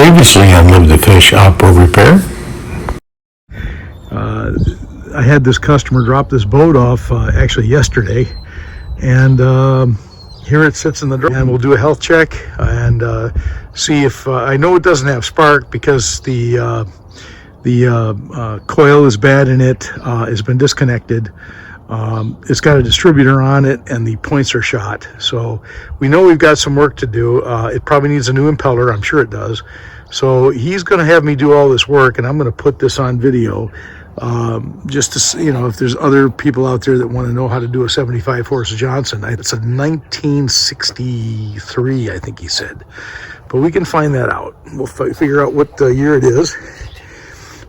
Previously on Live the Fish Opera Repair. I had this customer drop this boat off actually yesterday, and here it sits in the dryer, and we'll do a health check and see if I know it doesn't have spark because the coil is bad in it. It's been disconnected. It's got a distributor on it and the points are shot, so we know we've got some work to do. It probably needs a new impeller, I'm sure it does. So he's going to have me do all this work, and I'm going to put this on video just to see, you know, if there's other people out there that want to know how to do a 75 horse Johnson. It's a 1963, I think he said, but we can find that out. We'll figure out what year it is.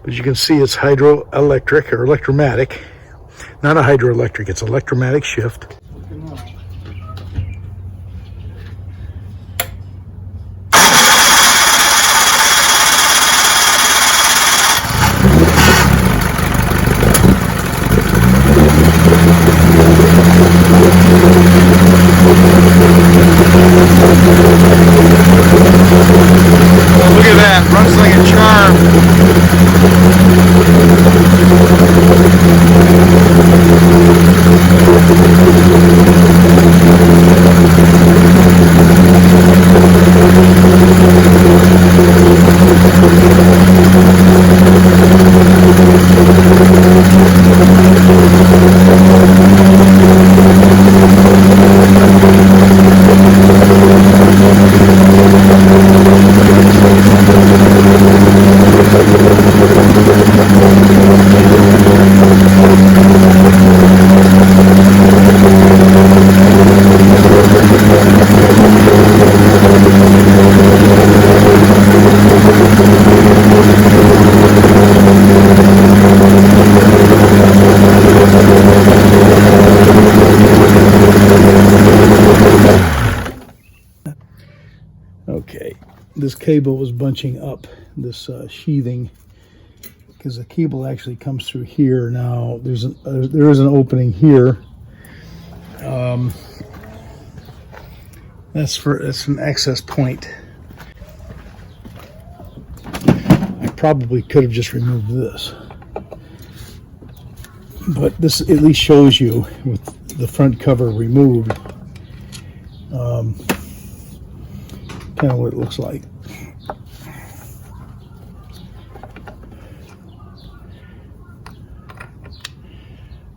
But you can see it's hydroelectric or electromatic. Not a hydroelectric, it's electromatic shift. Look at that, runs like a charm. Okay, this cable was bunching up, this sheathing, because the cable actually comes through here. Now there is an opening here. That's an access point. I probably could have just removed this, but this at least shows you with the front cover removed kind of what it looks like.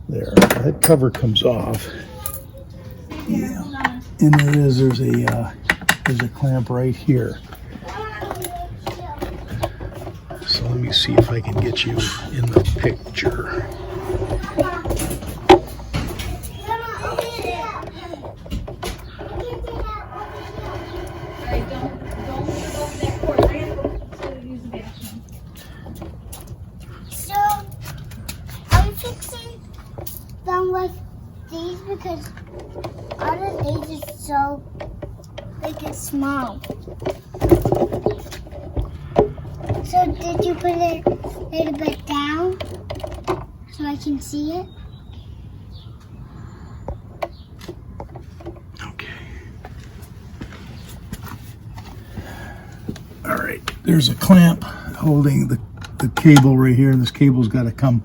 There, that cover comes off. Yeah, and there's a clamp right here. So let me see if I can get you in the picture. With these because all of these is so big and small. So did you put it a little bit down so I can see it? Okay. All right. There's a clamp holding the cable right here, and this cable's got to come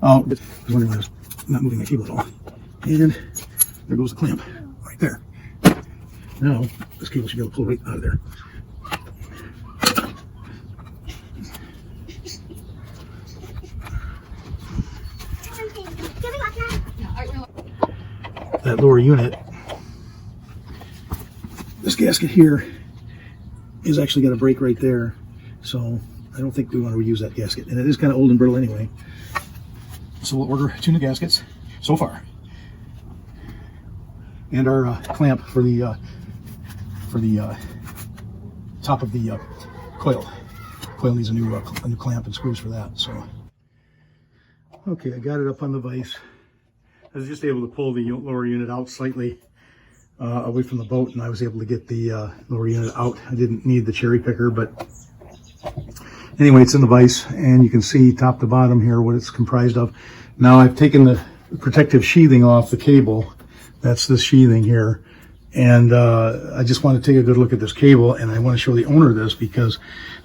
out. I was wondering why I was not moving the cable at all. And there goes the clamp right there. Now this cable should be able to pull right out of there. That lower unit, this gasket here is actually got a break right there, so I don't think we want to reuse that gasket, and it is kind of old and brittle anyway. So we'll order 2 new gaskets so far, and our clamp for the top of the coil. Coil needs a new clamp and screws for that. So, okay, I got it up on the vise. I was just able to pull the lower unit out slightly away from the boat, and I was able to get the lower unit out. I didn't need the cherry picker, but anyway, it's in the vise, and you can see top to bottom here what it's comprised of. Now I've taken the protective sheathing off the cable. That's this sheathing here, And I just want to take a good look at this cable, and I want to show the owner this because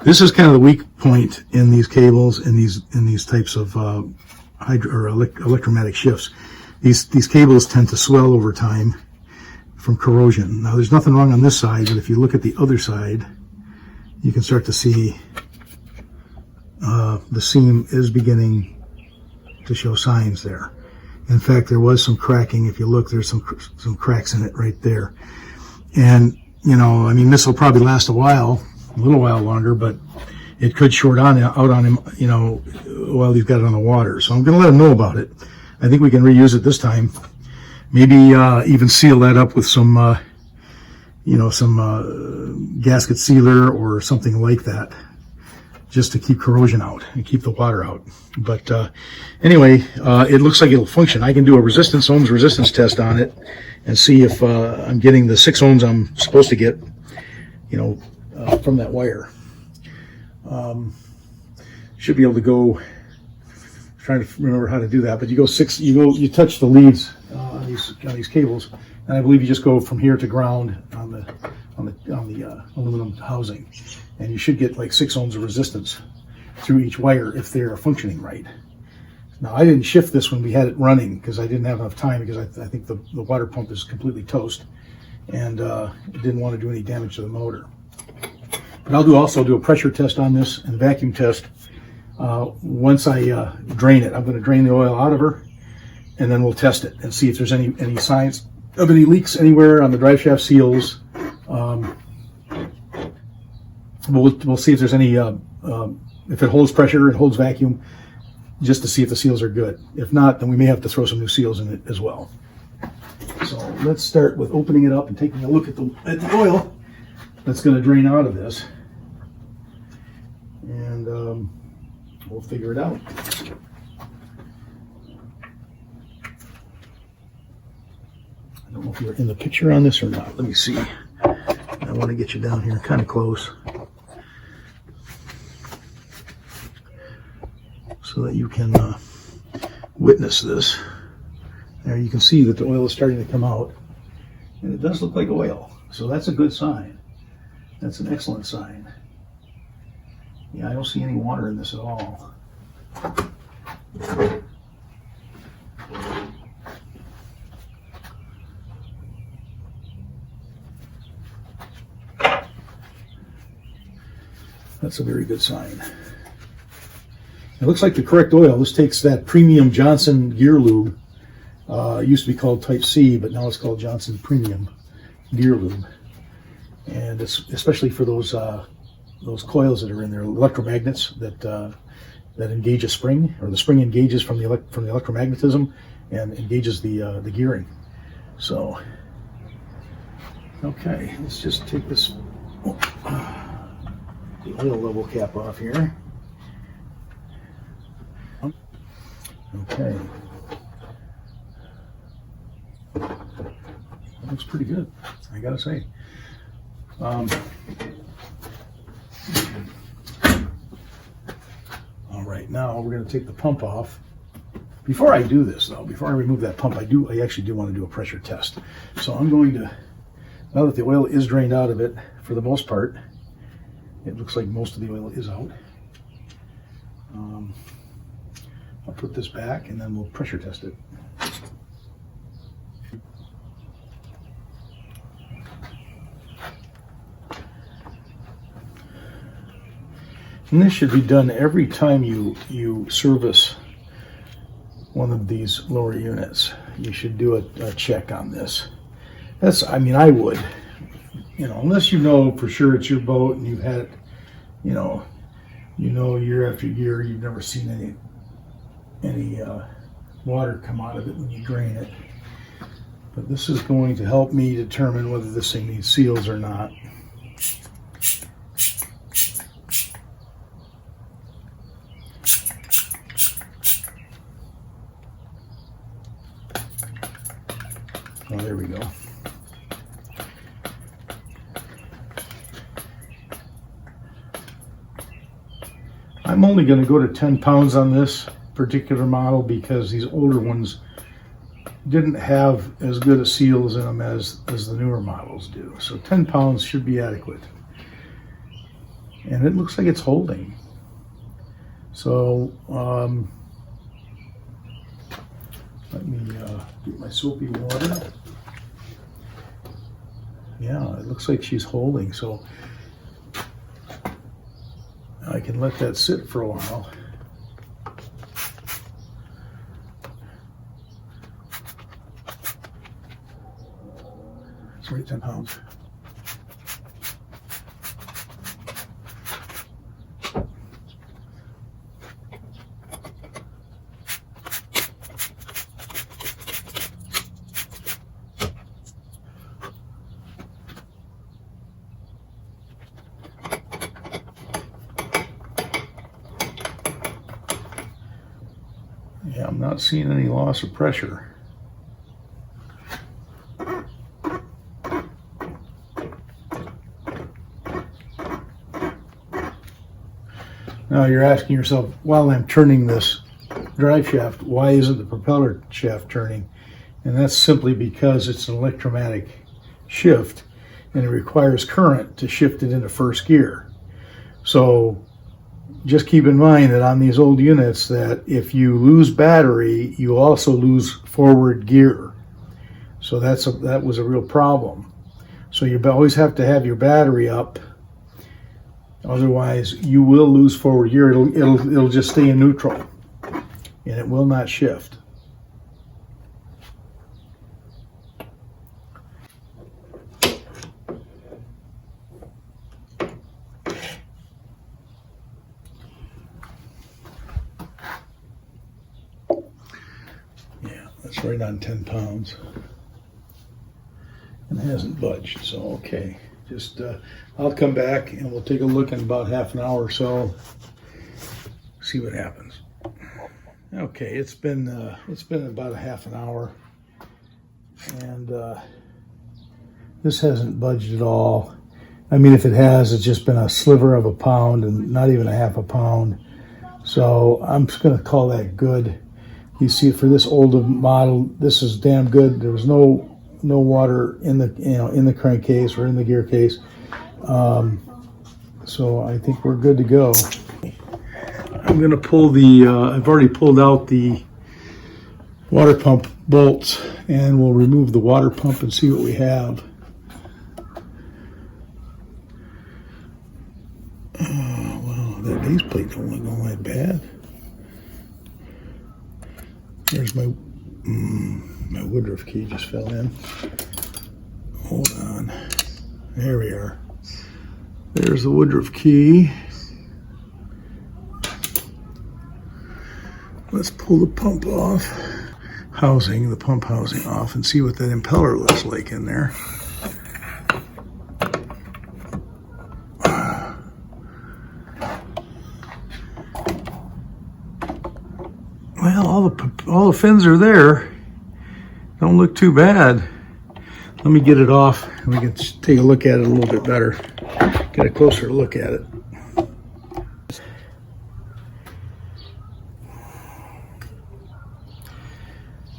this is kind of the weak point in these cables, in these types of electromatic shifts. These cables tend to swell over time from corrosion. Now there's nothing wrong on this side, but if you look at the other side, you can start to see the seam is beginning to show signs there. In fact, there was some cracking. If you look, there's some cracks in it right there. And, you know, I mean, this will probably last a little while longer, but it could short out on him, you know, while he's got it on the water. So I'm going to let him know about it. I think we can reuse it this time. Maybe even seal that up with some, you know, some gasket sealer or something like that, just to keep corrosion out and keep the water out. But anyway, it looks like it'll function. I can do a ohms resistance test on it and see if I'm getting the 6 ohms I'm supposed to get, you know, from that wire. Should be able to go. Trying to remember how to do that, but you touch the leads on these cables, and I believe you just go from here to ground on the aluminum housing, and you should get like 6 ohms of resistance through each wire if they're functioning right. Now I didn't shift this when we had it running because I didn't have enough time, because I think the water pump is completely toast, and it didn't want to do any damage to the motor. But I'll also do a pressure test on this and vacuum test. Once I drain it, I'm going to drain the oil out of her, and then we'll test it and see if there's any signs of any leaks anywhere on the drive shaft seals. We'll see if there's any, if it holds pressure, it holds vacuum, just to see if the seals are good. If not, then we may have to throw some new seals in it as well. So let's start with opening it up and taking a look at the oil that's going to drain out of this, and we'll figure it out. I don't know if you're in the picture on this or not. Let me see. I want to get you down here kind of close so that you can witness this. There you can see that the oil is starting to come out, and it does look like oil. So that's a good sign. That's an excellent sign. Yeah, I don't see any water in this at all. That's a very good sign. It looks like the correct oil. This takes that premium Johnson gear lube. It used to be called Type C, but now it's called Johnson Premium Gear Lube. And it's especially for those coils that are in there, electromagnets that engage a spring, or the spring engages from the electromagnetism and engages the gearing. So, okay, let's just take this the oil level cap off here. Okay, that looks pretty good, I gotta say. All right, now we're going to take the pump off. Before I do this, though, before I remove that pump, I actually do want to do a pressure test. So I'm going to, now that the oil is drained out of it, for the most part, it looks like most of the oil is out. I'll put this back, and then we'll pressure test it. And this should be done every time you service one of these lower units. You should do a check on this. I mean, I would, you know, unless you know for sure it's your boat and you've had it, you know year after year, you've never seen any water come out of it when you drain it. But this is going to help me determine whether this thing needs seals or not. Oh, there we go. I'm only going to go to 10 pounds on this particular model because these older ones didn't have as good a seals in them as the newer models do. So 10 pounds should be adequate. And it looks like it's holding. So let me get my soapy water. Yeah, it looks like she's holding. So I can let that sit for a while. Sorry, 10 pounds. Yeah, I'm not seeing any loss of pressure. Now you're asking yourself, while I'm turning this drive shaft, why isn't the propeller shaft turning? And that's simply because it's an electromatic shift and it requires current to shift it into first gear. So just keep in mind that on these old units that if you lose battery, you also lose forward gear. So that was a real problem. So you always have to have your battery up. Otherwise, you will lose forward gear. It'll just stay in neutral, and it will not shift. Yeah, that's right on 10 pounds, and it hasn't budged. So okay. Just, I'll come back and we'll take a look in about half an hour or so, see what happens. Okay, it's been about a half an hour, and this hasn't budged at all. I mean, if it has, it's just been a sliver of a pound and not even a half a pound. So I'm just going to call that good. You see, for this older model, this is damn good. There was no water in the in the crankcase or in the gear case, so I think we're good to go. I'm going to pull the I've already pulled out the water pump bolts, and we'll remove the water pump and see what we have. Wow, that base plate don't look all that bad. There's my my Woodruff key just fell in. Hold on. There we are. There's the Woodruff key. Let's pull the pump off. The pump housing off, and see what that impeller looks like in there. Well, all the fins are there. Don't look too bad. Let me get it off and we can take a look at it a little bit better. Get a closer look at it.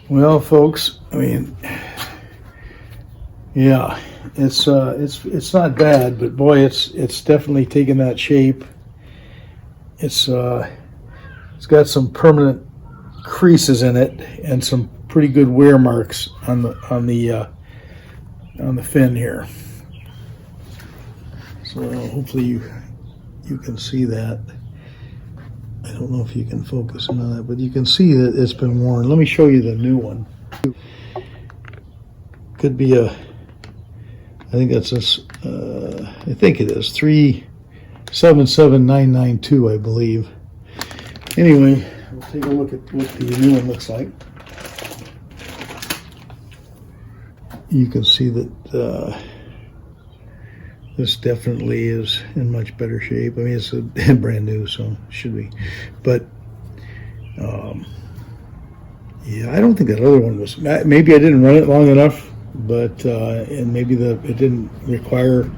Well, folks, I mean, yeah, it's not bad, but boy, it's definitely taken that shape. It's got some permanent creases in it and some pretty good wear marks on the fin here. So hopefully you can see that. I don't know if you can focus in on that, but you can see that it's been worn. Let me show you the new one. Could be I think that's this. I think it is 377992, I believe. Anyway, we'll take a look at what the new one looks like. You can see that this definitely is in much better shape. I mean, it's brand new, so it should be. But yeah, I don't think that other one was. Maybe I didn't run it long enough, but and maybe it didn't require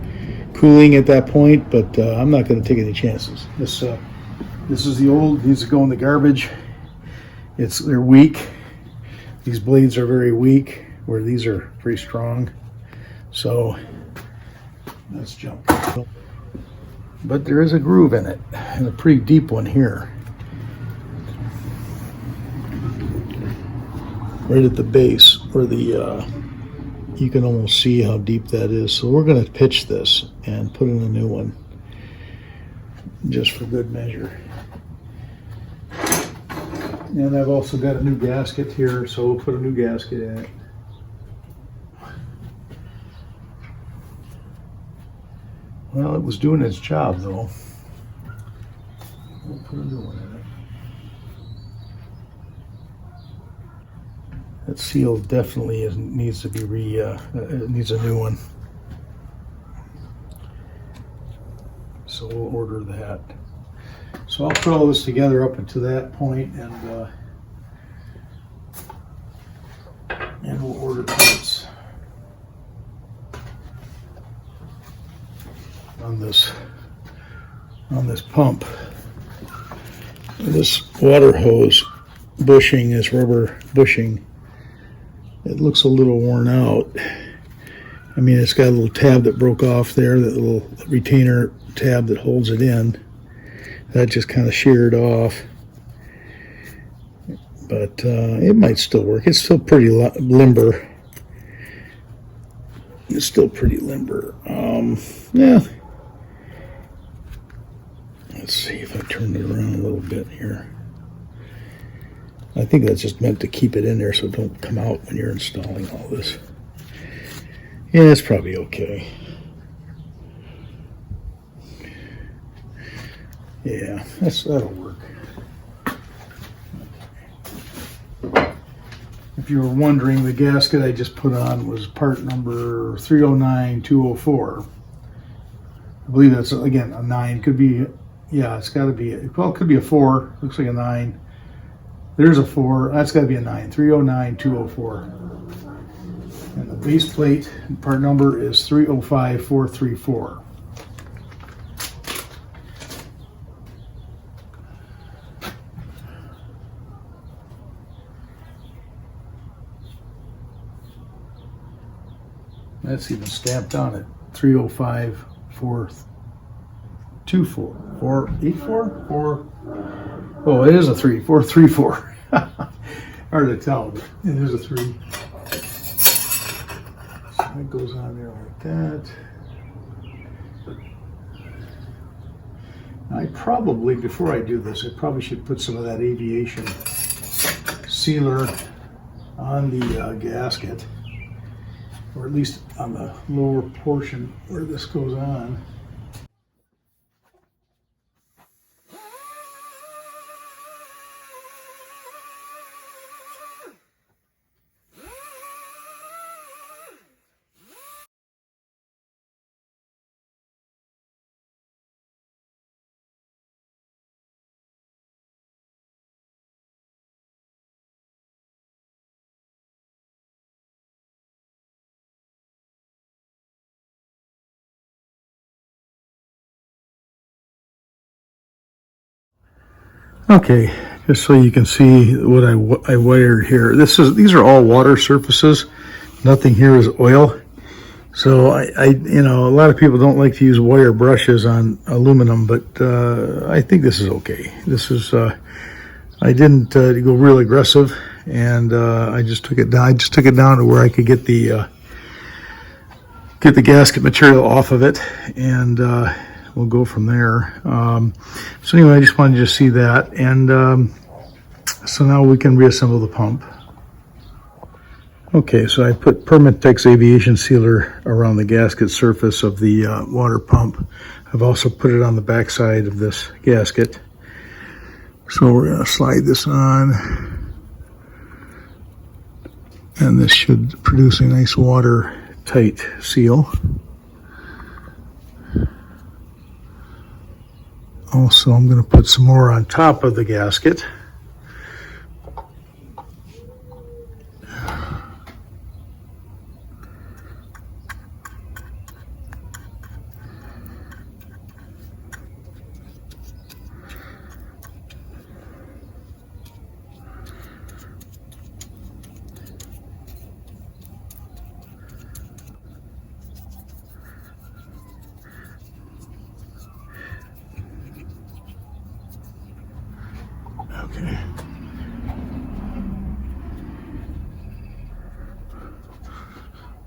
cooling at that point. But I'm not going to take any chances. This is the old. Needs to go in the garbage. They're weak. These blades are very weak, where these are pretty strong. So that's junk. But there is a groove in it, and a pretty deep one here. Right at the base, where the you can almost see how deep that is. So we're going to pitch this and put in a new one, just for good measure. And I've also got a new gasket here, so we'll put a new gasket in it. Well, it was doing its job, though. We'll put a new one in it. That seal definitely needs to be it needs a new one. So we'll order that. So I'll put all this together up until that point, and we'll order parts on this pump. This water hose bushing, this rubber bushing, it looks a little worn out. I mean, it's got a little tab that broke off there, that little retainer tab that holds it in. That just kind of sheared off. But it might still work. It's still pretty limber. It's still pretty limber. Yeah. Let's see if I turn it around a little bit here. I think that's just meant to keep it in there so it don't come out when you're installing all this. Yeah, it's probably okay. Yeah, that'll work. If you were wondering, the gasket I just put on was part number 309204. I believe that's, again, a 9. Could be, yeah, it's got to be, well, it could be a 4. Looks like a 9. There's a 4. That's got to be a 9. 309204. And the base plate part number is 305434. That's even stamped on it. 305424. 484? 4. Oh, it is a 3. 434. Hard to tell, but it is a 3. So that goes on there like that. I probably, before I do this, I probably should put some of that Aviation sealer on the gasket, or at least on the lower portion where this goes on. Okay, just so you can see what I wired here. These are all water surfaces. Nothing here is oil. So you know, a lot of people don't like to use wire brushes on aluminum, but I think this is okay. This is I didn't go real aggressive, and I just took it down. I just took it down to where I could get the gasket material off of it, and we'll go from there. So anyway, I just wanted you to see that, and so now we can reassemble the pump. Okay, so I put Permatex Aviation sealer around the gasket surface of the water pump. I've also put it on the back side of this gasket. So we're going to slide this on, and this should produce a nice watertight seal. Also, I'm going to put some more on top of the gasket. Okay.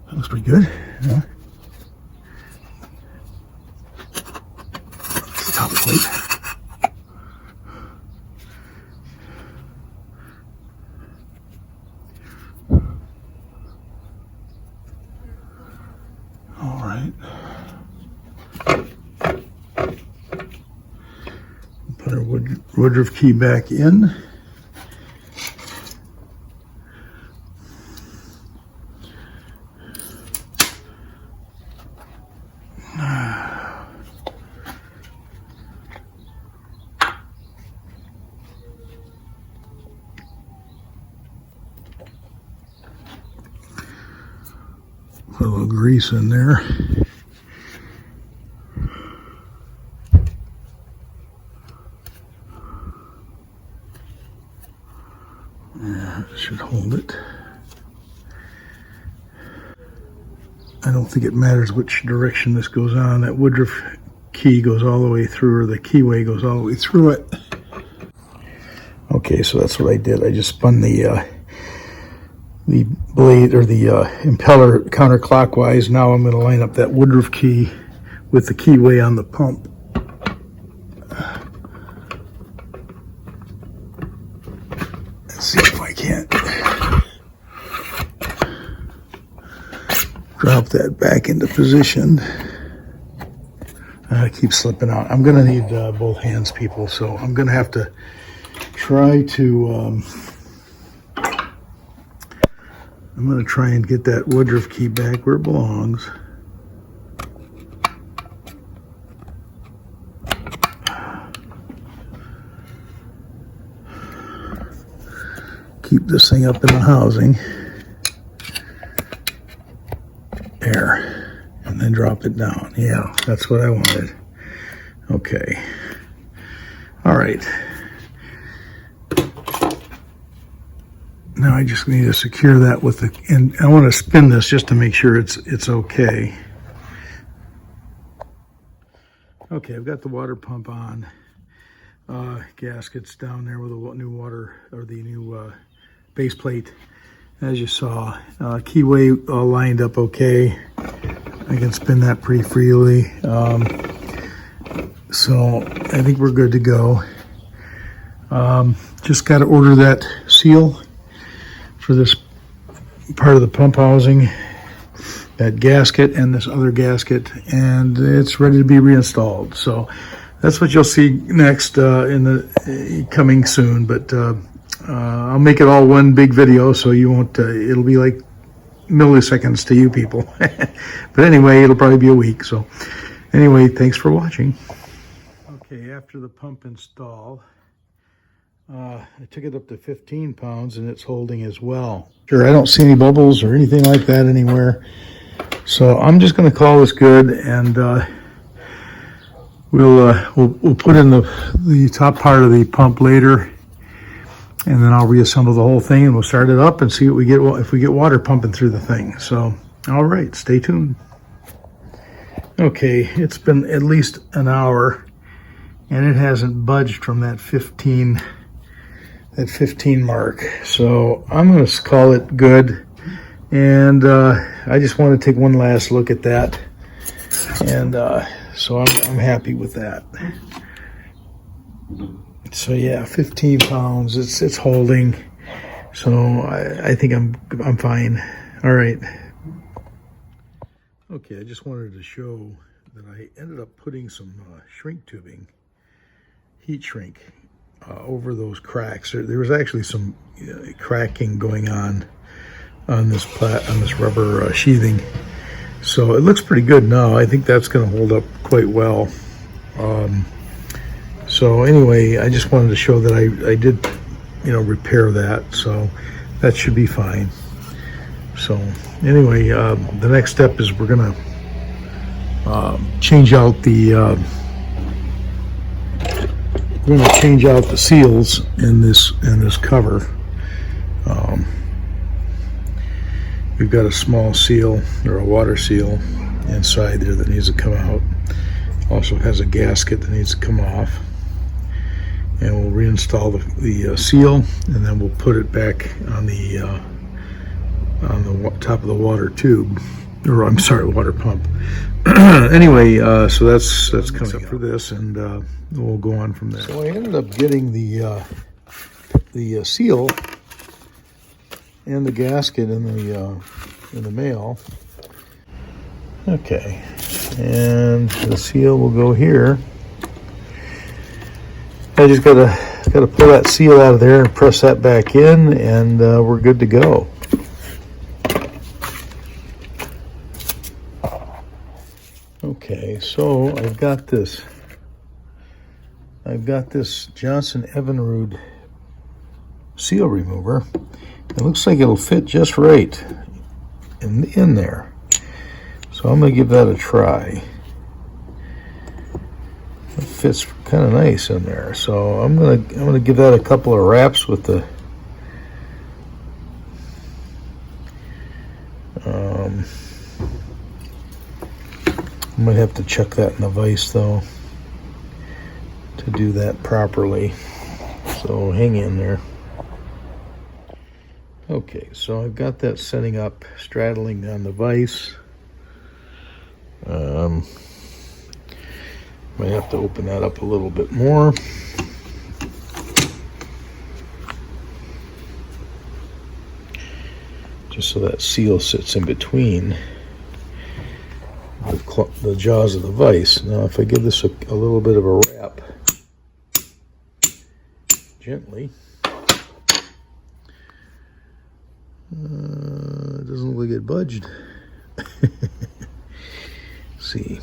That looks pretty good. Yeah. Top plate. All right. Put our Woodruff key back in. Put a little grease in there. Yeah, it should hold it. I don't think it matters which direction this goes on. That Woodruff key goes all the way through, or the keyway goes all the way through it. Okay, so that's what I did. I just spun the blade, or the impeller, counterclockwise. Now I'm going to line up that Woodruff key with the keyway on the pump. Let's see if I can't drop that back into position. I keep slipping out. I'm going to need both hands, people, so I'm going to have to try to I'm going to try and get that Woodruff key back where it belongs. Keep this thing up in the housing. There. And then drop it down. Yeah, that's what I wanted. Okay. All right. Now I just need to secure that with the, and I want to spin this just to make sure it's okay. Okay, I've got the water pump on. Gaskets down there with the new water, or the new base plate, as you saw. Keyway all lined up okay. I can spin that pretty freely. So I think we're good to go. Just got to order that seal for this part of the pump housing, that gasket and this other gasket, and it's ready to be reinstalled. So that's what you'll see next in the coming soon, but I'll make it all one big video, so you won't, it'll be like milliseconds to you people. But anyway, it'll probably be a week. So anyway, thanks for watching. Okay, after the pump install, I took it up to 15 pounds and it's holding as well. Sure, I don't see any bubbles or anything like that anywhere. So I'm just going to call this good, and we'll put in the top part of the pump later, and then I'll reassemble the whole thing and we'll start it up and see what we get, if we get water pumping through the thing. So, all right, stay tuned. Okay, it's been at least an hour and it hasn't budged from that 15 mark. So I'm going to call it good. And I just want to take one last look at that. And so I'm happy with that. So yeah, 15 pounds, it's holding. So I think I'm fine. All right. Okay, I just wanted to show that I ended up putting some shrink tubing, heat shrink, over those cracks. There was actually some cracking going on this rubber sheathing. So it looks pretty good now. I think that's going to hold up quite well. So anyway, I just wanted to show that I did, repair that. So that should be fine. So anyway, the next step is we're going to change out the seals in this cover. We've got a small seal, or a water seal, inside there that needs to come out. Also has a gasket that needs to come off. and we'll reinstall the seal, and then we'll put it back on the top of the water tube, or I'm sorry, water pump. Anyway, so that's coming up for this, and we'll go on from there. So I ended up getting the seal and the gasket in the mail. Okay, and the seal will go here. I just gotta pull that seal out of there and press that back in, and we're good to go. Okay, so I've got this Johnson Evinrude seal remover. It looks like it'll fit just right in there. So I'm gonna give that a try. It fits kind of nice in there. So I'm gonna give that a couple of wraps with the I might have to check that in the vise though to do that properly. So hang in there. Okay, so I've got that setting up, straddling on the vise. Might have to open that up a little bit more. Just so that seal sits in between the jaws of the vise. Now if I give this a little bit of a wrap, gently, it doesn't look like it budged. See.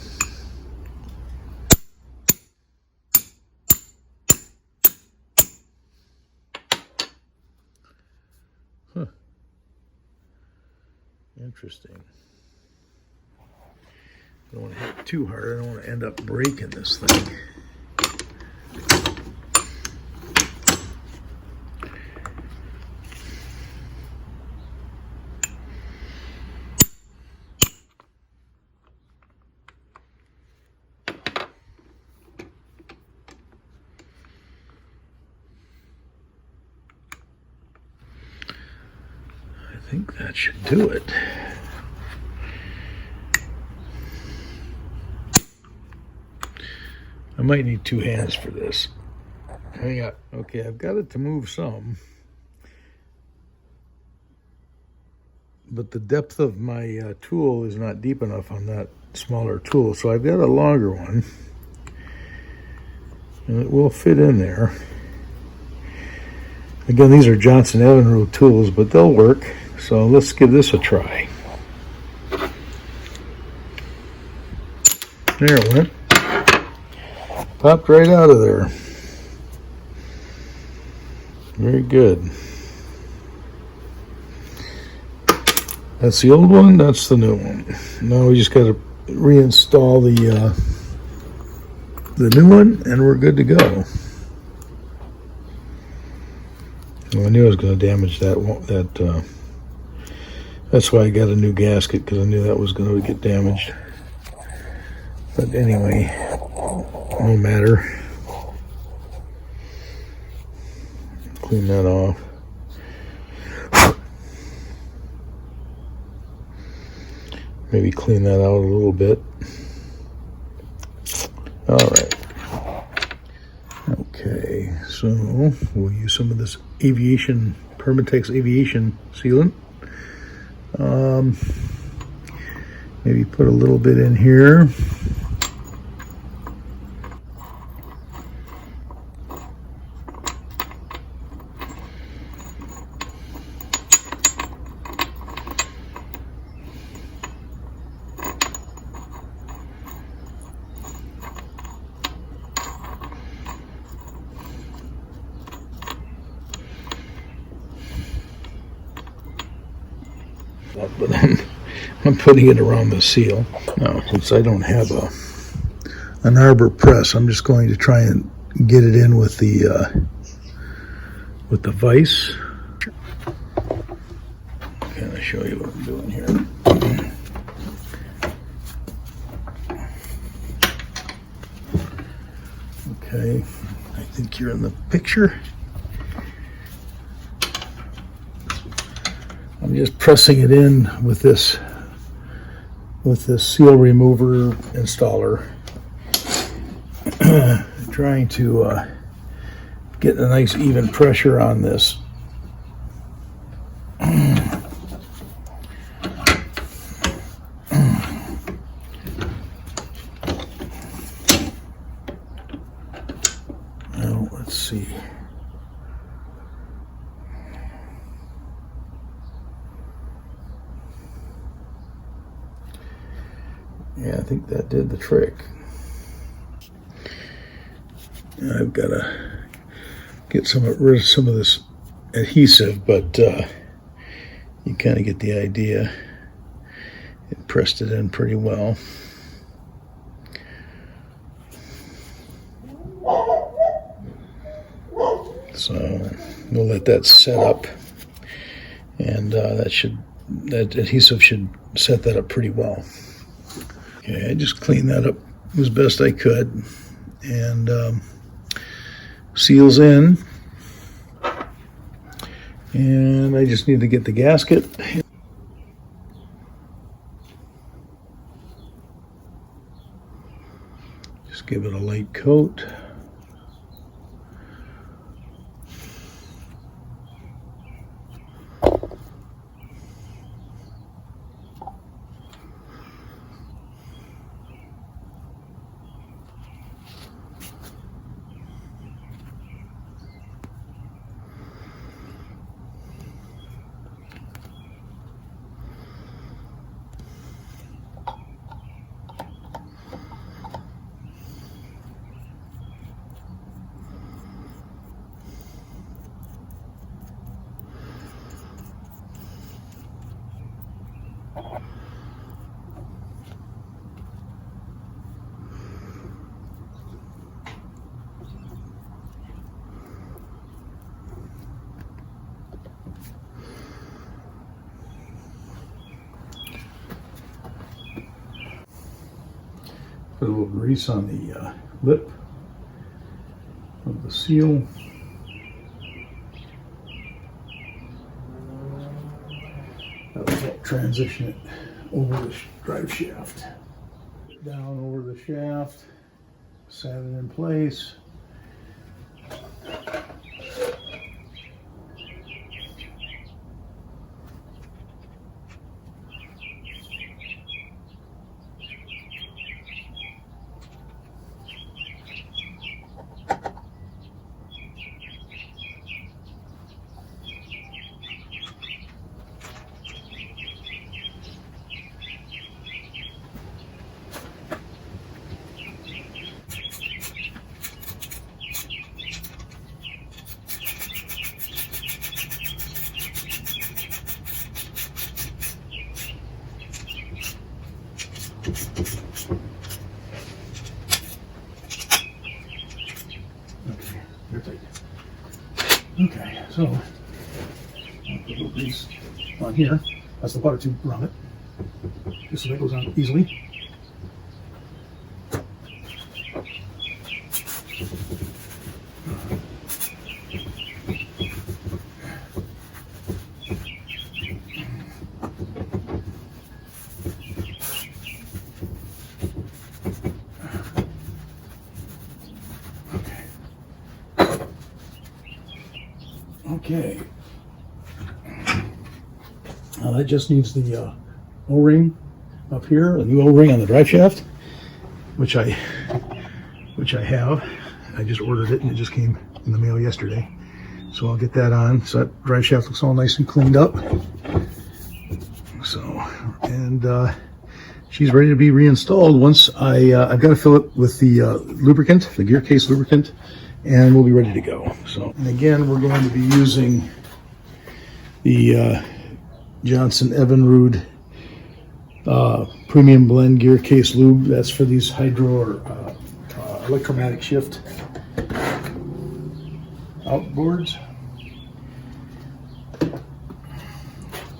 Huh. Interesting. I don't want to hit it too hard. I don't want to end up breaking this thing. I think that should do it. I might need two hands for this. Hang on. Okay, I've got it to move some. But the depth of my tool is not deep enough on that smaller tool. So I've got a longer one. And it will fit in there. Again, these are Johnson Evinrude tools, but they'll work. So let's give this a try. There it went. Popped right out of there. Very good. That's the old one, that's the new one. Now we just got to reinstall the new one, and we're good to go. Well, I knew I was going to damage that. That's why I got a new gasket, because I knew that was going to get damaged. But anyway, no matter. Clean that off. Maybe clean that out a little bit. All right. Okay, so we'll use some of this Aviation, Permatex Aviation sealant. Maybe put a little bit in here. But I'm putting it around the seal. Now, since I don't have an arbor press, I'm just going to try and get it in with the vise. Can I show you what I'm doing here? Okay, I think you're in the picture. I'm just pressing it in with this seal remover installer, trying to get a nice even pressure on this. Now let's see. Yeah, I think that did the trick. I've got to get rid of some of this adhesive, but you kind of get the idea. It pressed it in pretty well. So we'll let that set up, and that adhesive should set that up pretty well. Okay, I just cleaned that up as best I could, and seals in, and I just need to get the gasket. Just give it a light coat. Put a little grease on the lip of the seal. That'll help transition it over the drive shaft. Down over the shaft, set it in place. Okay, so I'll put a little grease on here. That's the butter tube around it, just so that goes on easily. Okay. Now that just needs the O-ring up here, a new O-ring on the drive shaft, which I have. I just ordered it and it just came in the mail yesterday. So I'll get that on. So that drive shaft looks all nice and cleaned up. So, and she's ready to be reinstalled once I've got to fill it with the lubricant, the gear case lubricant, and we'll be ready to go. So, and again, we're going to be using the Johnson Evinrude premium blend gear case lube. That's for these hydro or electromatic shift outboards.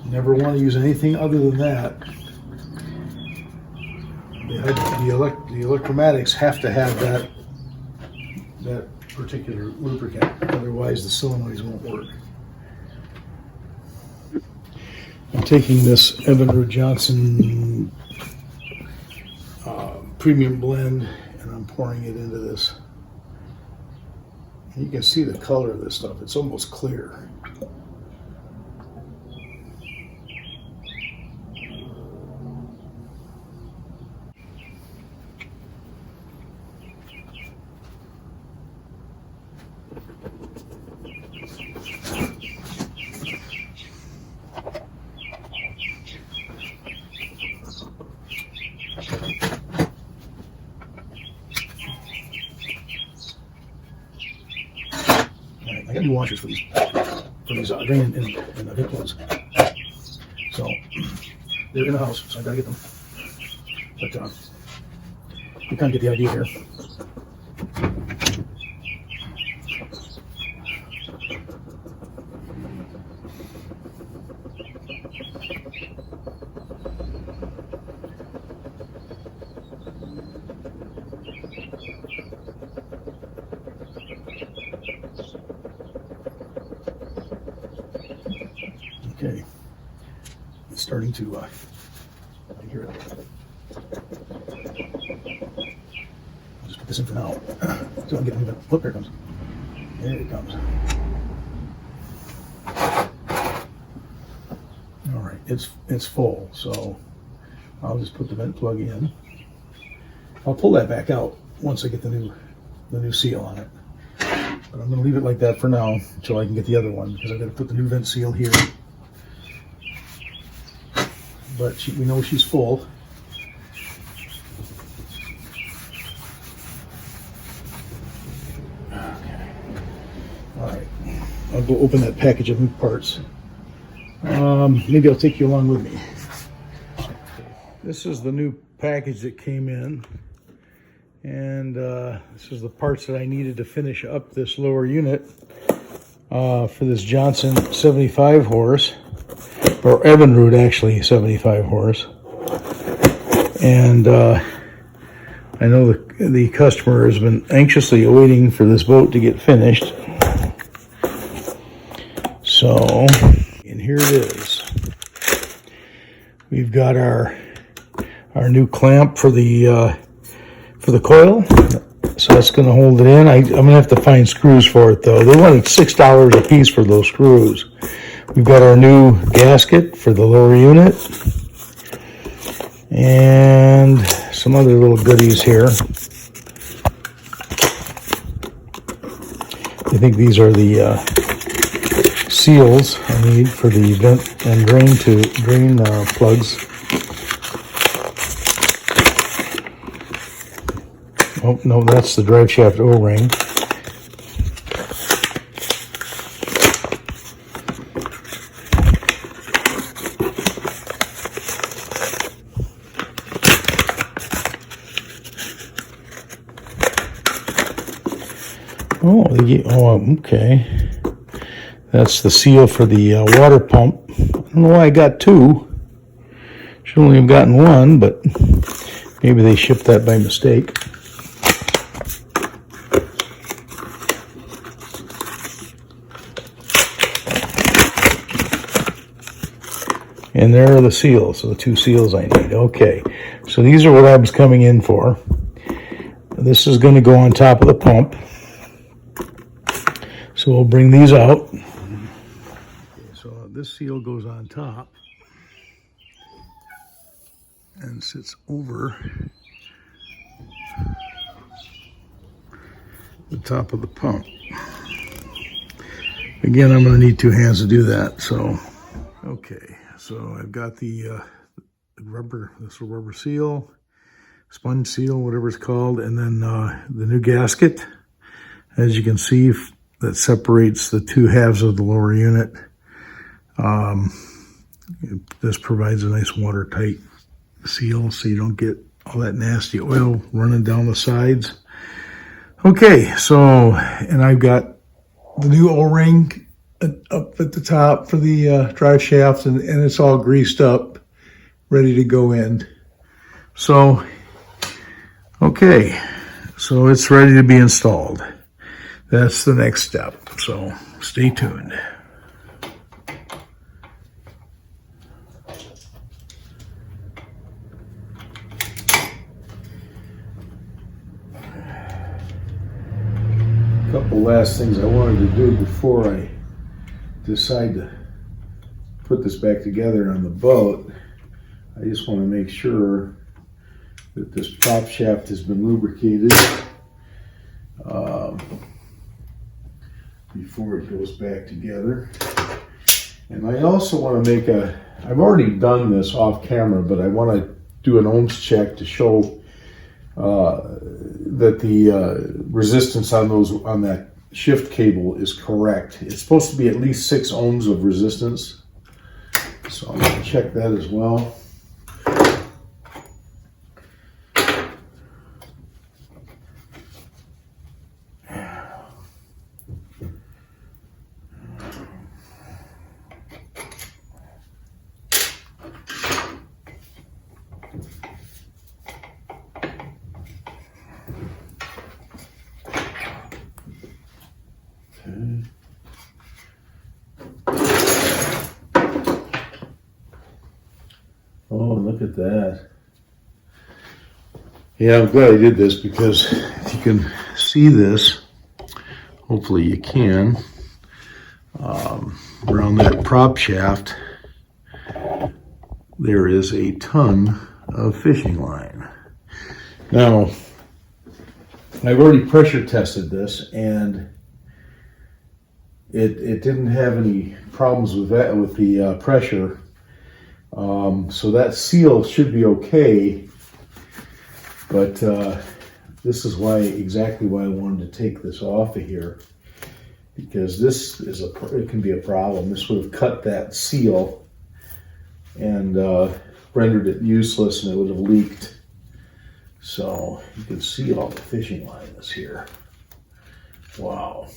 Never want to use anything other than that. The electromatics have to have that particular lubricant. Otherwise, the solenoids won't work. I'm taking this Evinrude Johnson premium blend and I'm pouring it into this. You can see the color of this stuff. It's almost clear. I got new washers for these drain and vent plugs. So they're in the house, so I gotta get them. But you kind of get the idea here. Okay, it's starting to, I hear it. I'll just put this in for now. So I'm getting, look, there it comes. There it comes. All right, it's full, so I'll just put the vent plug in. I'll pull that back out once I get the new seal on it. But I'm going to leave it like that for now until I can get the other one, because I've got to put the new vent seal here. But we know she's full. Okay. All right. I'll go open that package of new parts. Maybe I'll take you along with me. This is the new package that came in. And this is the parts that I needed to finish up this lower unit for this Johnson 75 horse. Or Evinrude, actually, 75 horse. And I know the customer has been anxiously waiting for this boat to get finished. So, and here it is. We've got our new clamp for the coil. So that's going to hold it in. I'm going to have to find screws for it, though. They wanted $6 a piece for those screws. We've got our new gasket for the lower unit and some other little goodies here. I think these are the seals I need for the vent and drain plugs. Oh, no, that's the drive shaft O-ring. Okay. That's the seal for the water pump. I don't know why I got two. Should only have gotten one, but maybe they shipped that by mistake. And there are the seals, so the two seals I need. Okay, so these are what I was coming in for. This is going to go on top of the pump. So we'll bring these out. Okay, so this seal goes on top and sits over the top of the pump. Again, I'm going to need two hands to do that. So, okay, so I've got the rubber, this little rubber seal, sponge seal, whatever it's called, and then the new gasket. As you can see, that separates the two halves of the lower unit. This provides a nice watertight seal so you don't get all that nasty oil running down the sides. Okay, so, and I've got the new O-ring up at the top for the drive shaft, and it's all greased up, ready to go in. So, okay, so it's ready to be installed. that's the next step. So stay tuned. Couple last things I wanted to do before I decide to put this back together on the boat. I just want to make sure that this prop shaft has been lubricated before it goes back together. And I also want to make I've already done this off camera, but I want to do an ohms check to show that the resistance on that shift cable is correct. It's supposed to be at least 6 ohms of resistance. So I'm going to check that as well. Oh, look at that. Yeah, I'm glad I did this because if you can see this, hopefully you can, around that prop shaft, there is a ton of fishing line. Now, I've already pressure tested this, and it didn't have any problems with that, with the pressure. So that seal should be okay, but this is exactly why I wanted to take this off of here, because this is it can be a problem. This would have cut that seal and rendered it useless, and it would have leaked. So you can see all the fishing line is here. Wow.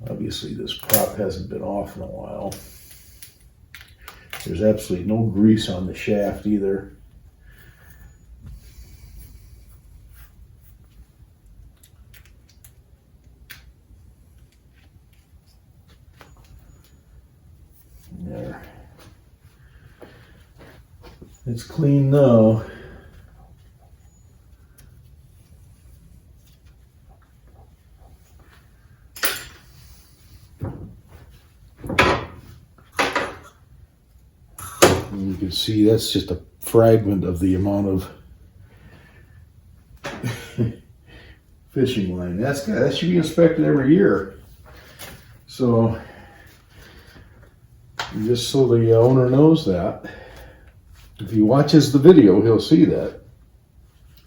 Obviously, this prop hasn't been off in a while. There's absolutely no grease on the shaft either. There. It's clean now. And you can see that's just a fragment of the amount of fishing line. That should be inspected every year. So just so the owner knows that, if he watches the video, he'll see that.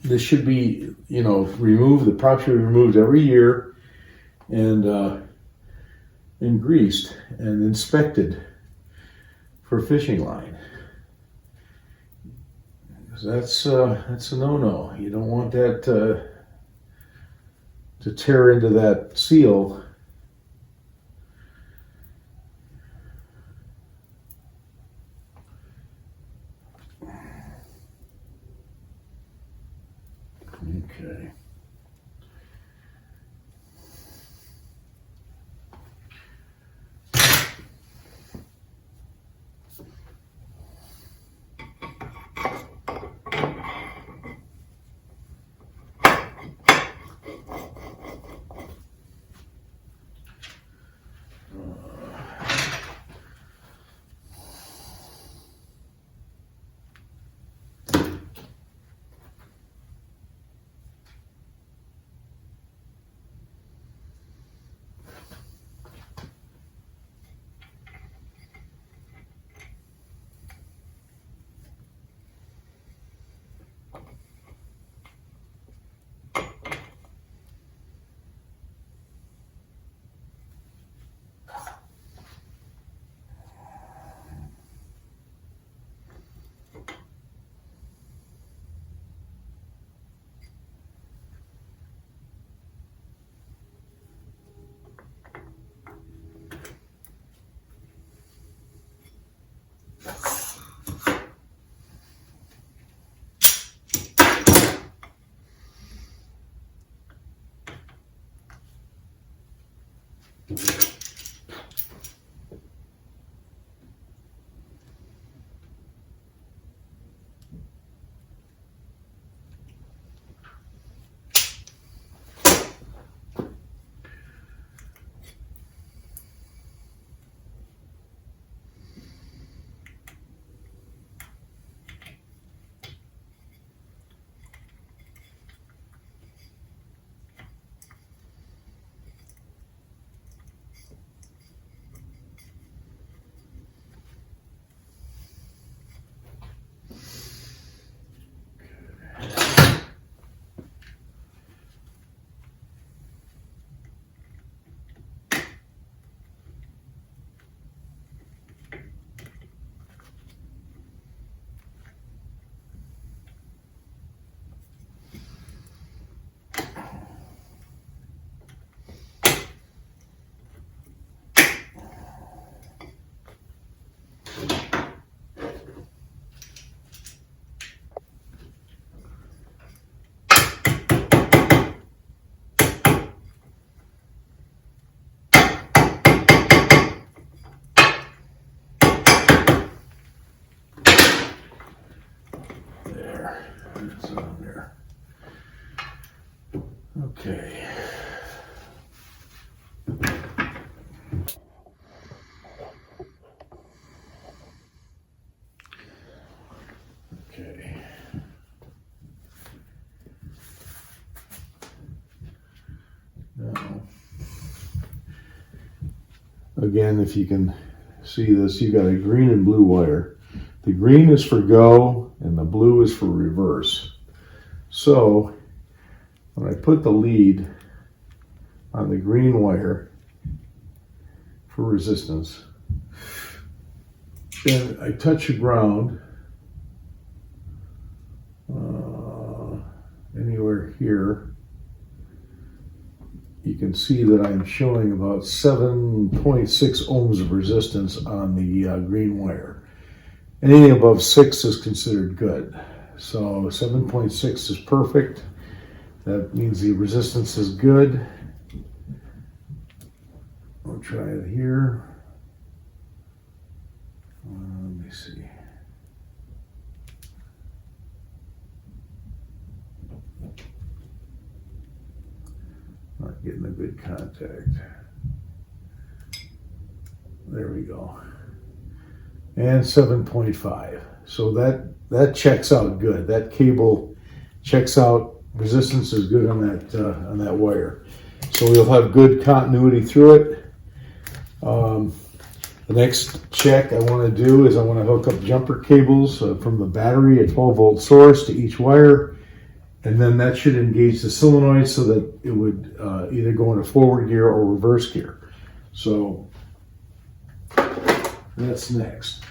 This should be, removed. The prop should be removed every year and greased and inspected for fishing line. That's a no-no. You don't want that to tear into that seal. Okay. there. It's on there. Okay. Okay. Now, again, if you can see this, you got a green and blue wire. The green is for go and the blue is for reverse. So when I put the lead on the green wire for resistance, then I touch the ground anywhere here, you can see that I'm showing about 7.6 ohms of resistance on the green wire. Anything above 6 is considered good. So 7.6 is perfect. That means the resistance is good. I'll try it here. Let me see. Not getting a good contact. There we go. And 7.5. So that checks out good. That cable checks out. Resistance is good on that wire. So we'll have good continuity through it. The next check I want to do is I want to hook up jumper cables from the battery, a 12-volt source, to each wire. And then that should engage the solenoid so that it would either go into forward gear or reverse gear. So that's next.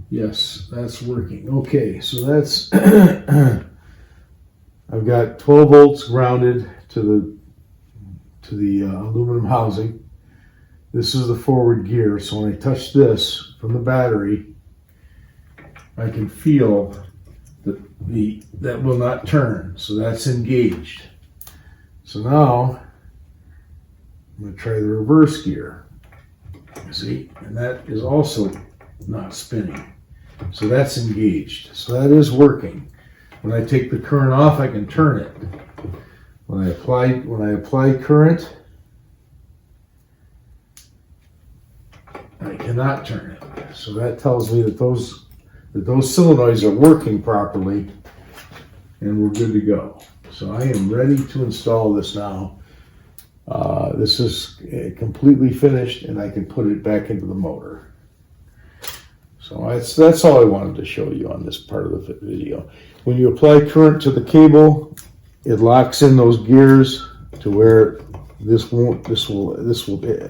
Yes, that's working. Okay, so that's I've got 12 volts grounded to the aluminum housing. This is the forward gear. So when I touch this from the battery, I can feel that that will not turn. So that's engaged. So now I'm going to try the reverse gear. See, and that is also not spinning. So that's engaged. So that is working. When I take the current off, I can turn it. When I apply current, I cannot turn it. So that tells me that those solenoids are working properly and we're good to go. So I am ready to install this now. This is completely finished and I can put it back into the motor. So that's all I wanted to show you on this part of the video. When you apply current to the cable, it locks in those gears to where this will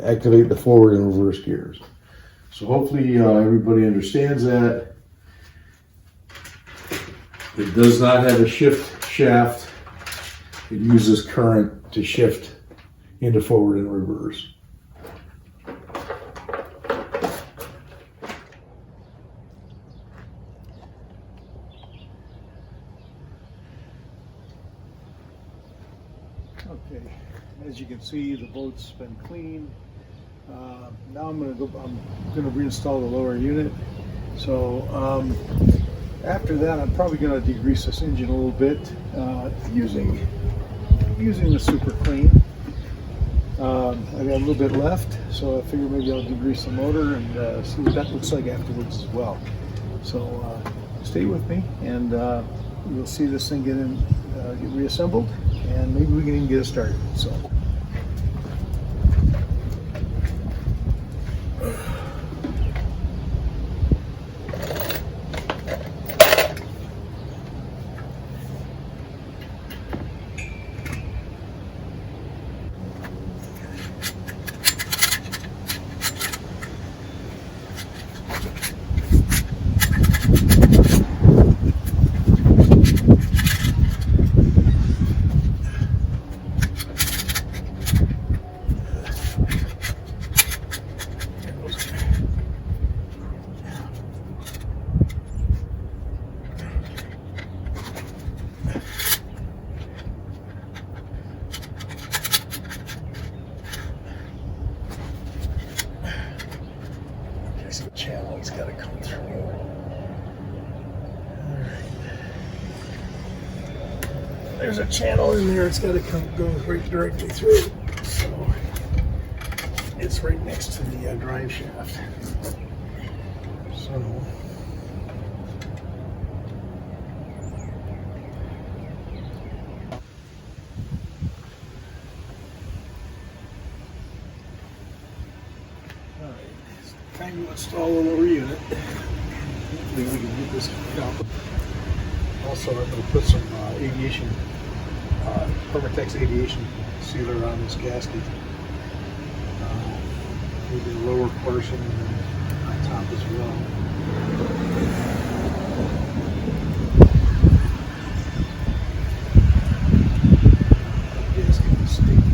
activate the forward and reverse gears. So hopefully everybody understands that. It does not have a shift shaft. It uses current to shift into forward and reverse. Okay, as you can see, the boat's been cleaned. Now I'm going to reinstall the lower unit. So after that, I'm probably going to degrease this engine a little bit using the super clean. I got a little bit left, so I figure maybe I'll degrease the motor and see what that looks like afterwards as well. So stay with me, and you'll see this thing get reassembled, and maybe we can even get it started. So. there's a channel in there. It's got to go right directly through. So it's right next to the drive shaft. So time to install the lower unit. Hopefully we can get this out. Also, I'm going to put some aviation, Permatex aviation sealer on this gasket. Maybe the lower portion and on top as well. Gasket is stable.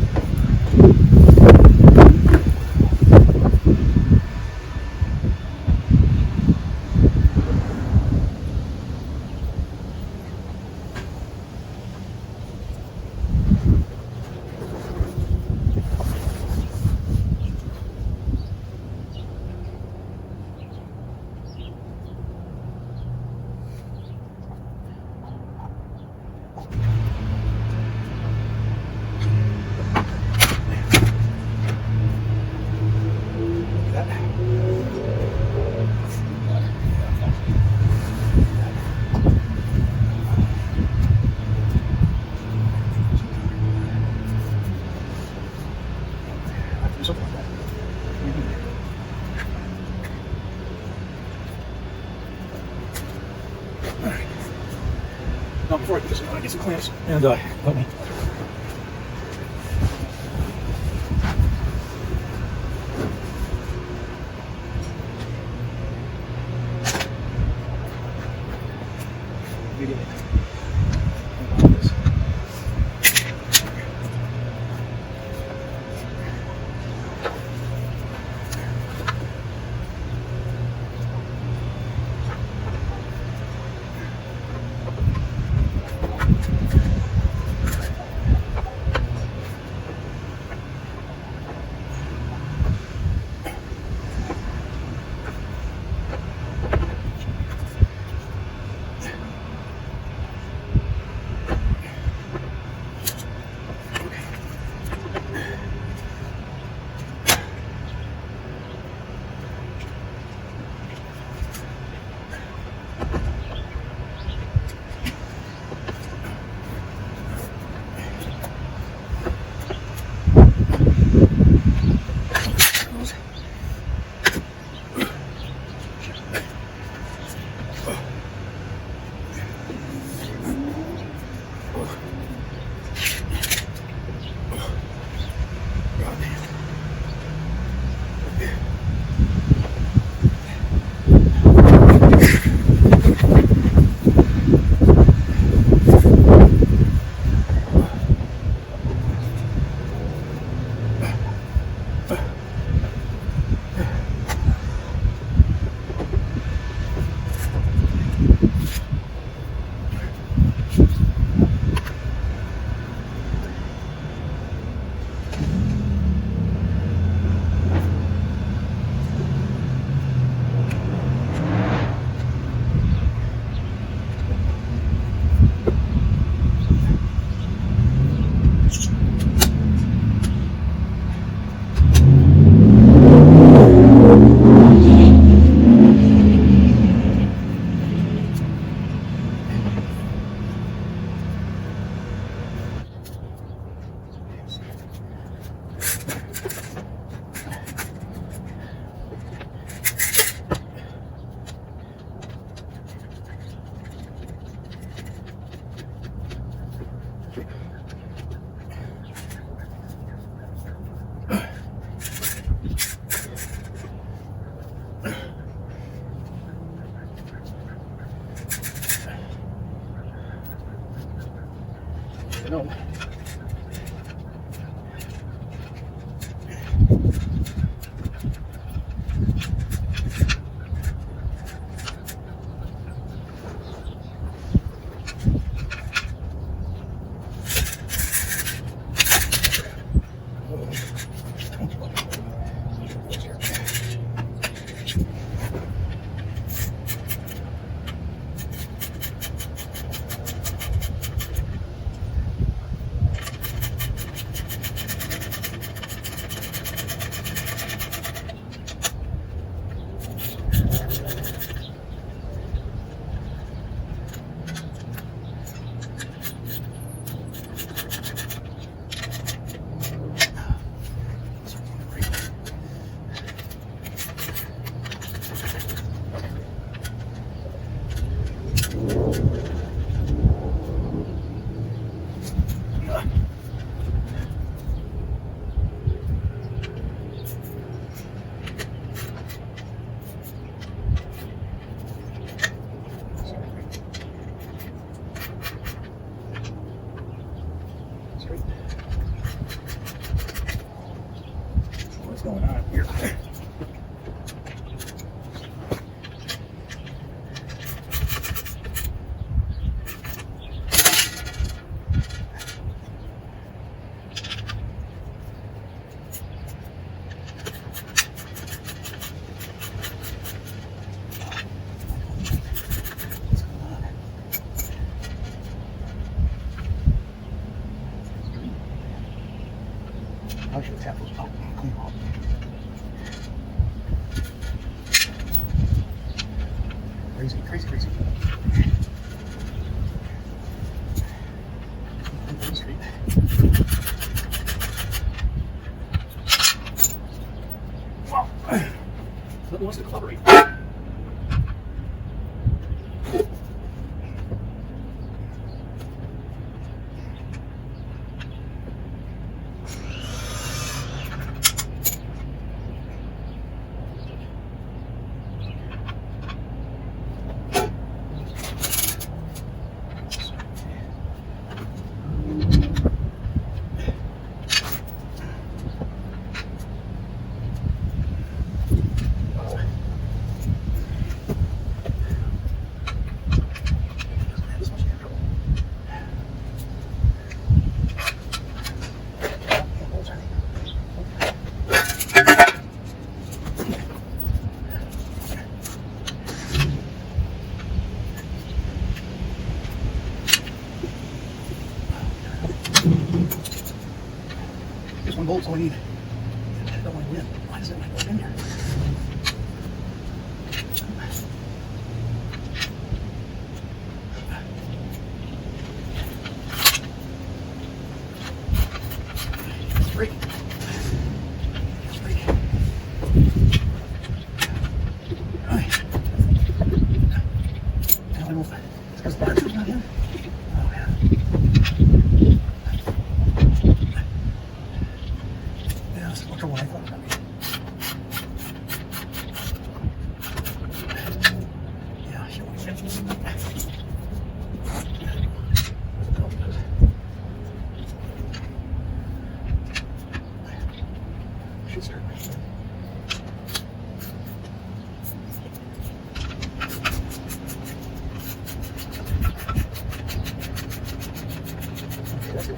Now before I do this, I want to get some clamps and help me. No. straight. What's going on here? I should tap those out and clean them up. Crazy, crazy, crazy. Street. Wow. That wants to collaborate. Just one bolt's all I need. I don't want to win. Why does it not go in here? It's free. It's free. Alright. I don't know if it's because the battery's not in. Oh, man. Yeah, it's much more than I thought it would be. Yeah, she won't fit. Should start. Okay, that's it.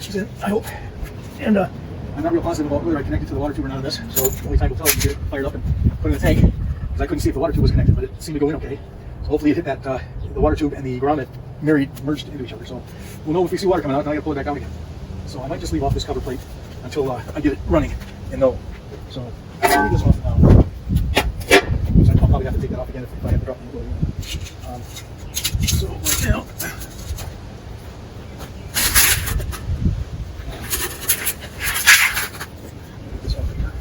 think she's in, I hope. And I'm not real positive about whether I connected to the water tube or not on this, so only time will tell when you get it fired up and put in the tank, because I couldn't see if the water tube was connected, but it seemed to go in okay. So hopefully it hit that, the water tube and the grommet merged into each other. So we'll know if we see water coming out, and I gotta pull it back out again. So I might just leave off this cover plate until I get it running and know. So I'll leave this off now. So I'll probably have to take that off again if I have to drop the oil. So right now, this off here.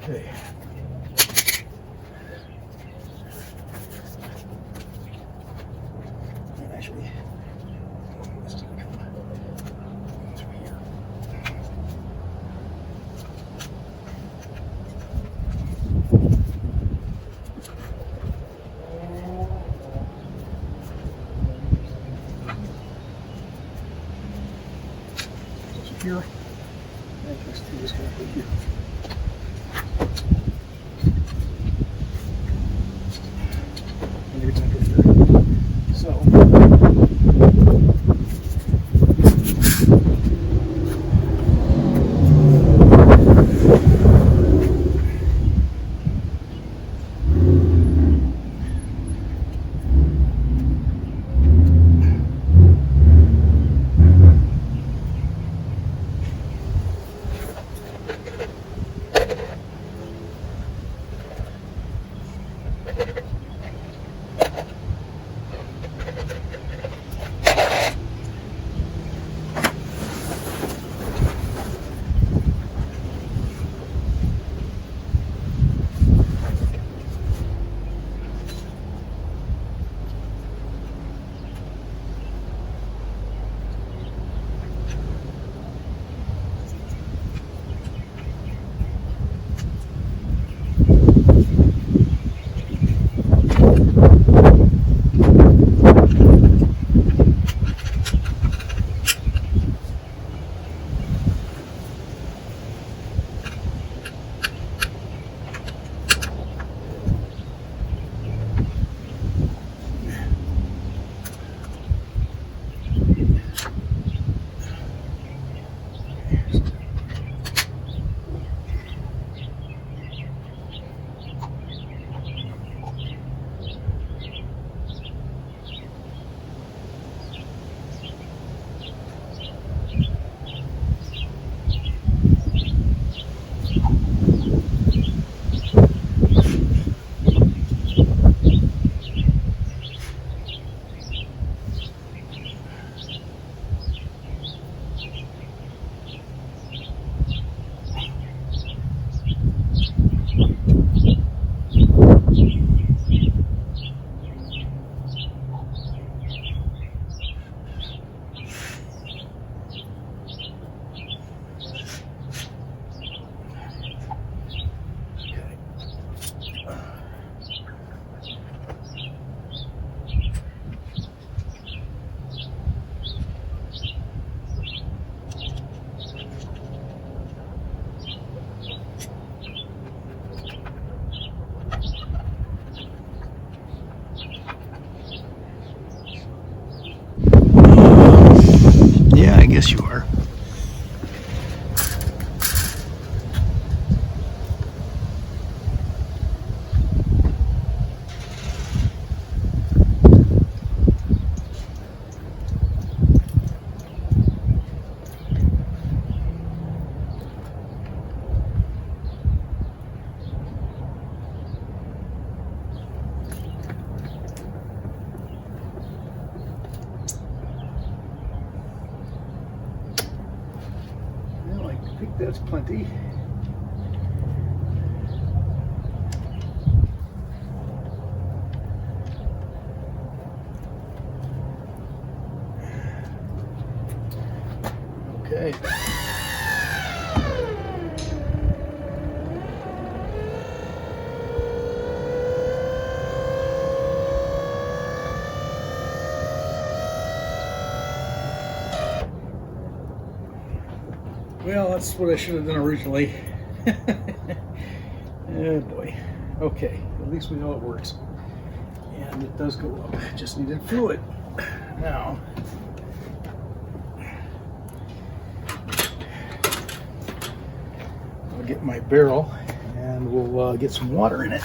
Okay. Actually, this is going to come through here. So here, and let's do this kind of right here. Yes, you are. Well, I think that's plenty. Okay. Well, that's what I should have done originally. Oh boy. Okay, at least we know it works. And it does go up. Just needed fluid. Now, I'll get my barrel and we'll get some water in it.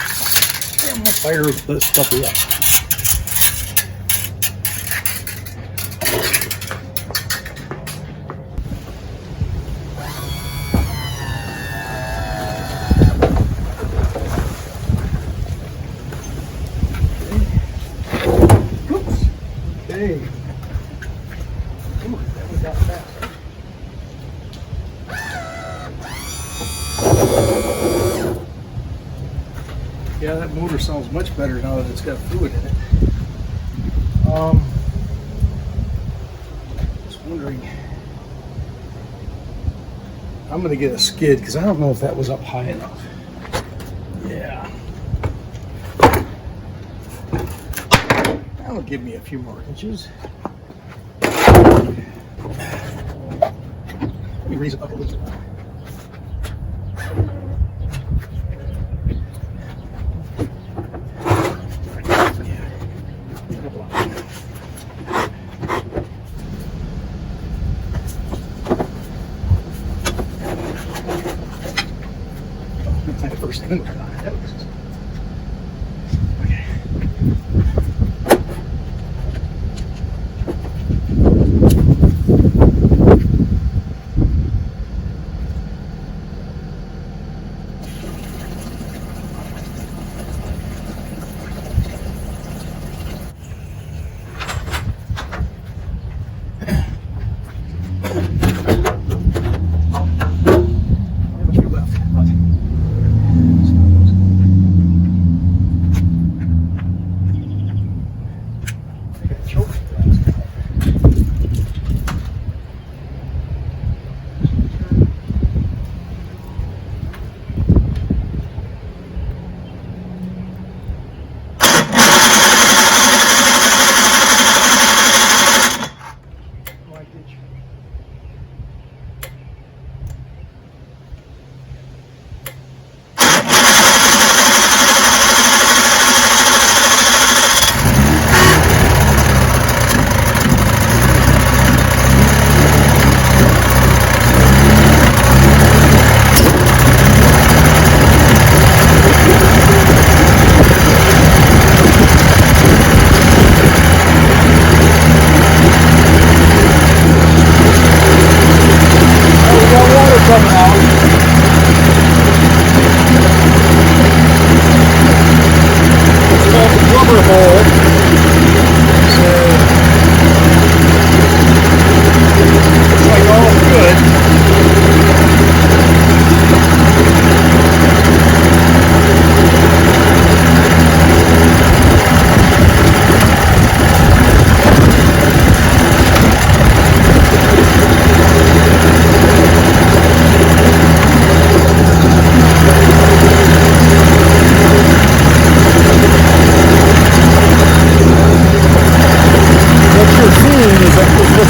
And we'll fire this puppy up. Hey. Ooh, that went out fast. Yeah, that motor sounds much better now that it's got fluid in it. Just wondering. I'm going to get a skid because I don't know if that was up high enough. Yeah. That'll give me a few more inches. Let me raise it up a little bit. That's my first thing. That was okay.